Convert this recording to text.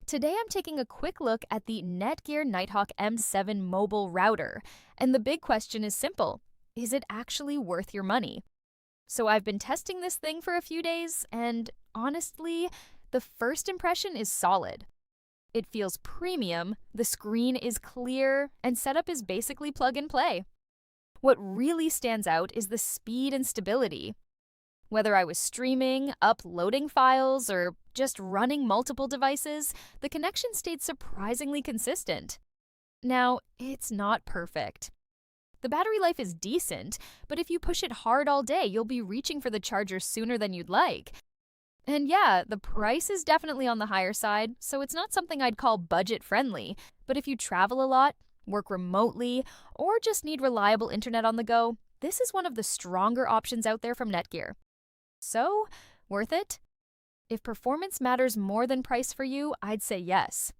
Today I'm taking a quick look at the NETGEAR Nighthawk M7 mobile router, and the big question is simple. Is it actually worth your money? So I've been testing this thing for a few days, and honestly, the first impression is solid. It feels premium, the screen is clear, and setup is basically plug and play. What really stands out is the speed and stability. Whether I was streaming, uploading files, or just running multiple devices, the connection stayed surprisingly consistent. Now, it's not perfect. The battery life is decent, but if you push it hard all day, you'll be reaching for the charger sooner than you'd like. And yeah, the price is definitely on the higher side, so it's not something I'd call budget-friendly. But if you travel a lot, work remotely, or just need reliable internet on the go, this is one of the stronger options out there from NETGEAR. So, worth it? If performance matters more than price for you, I'd say yes.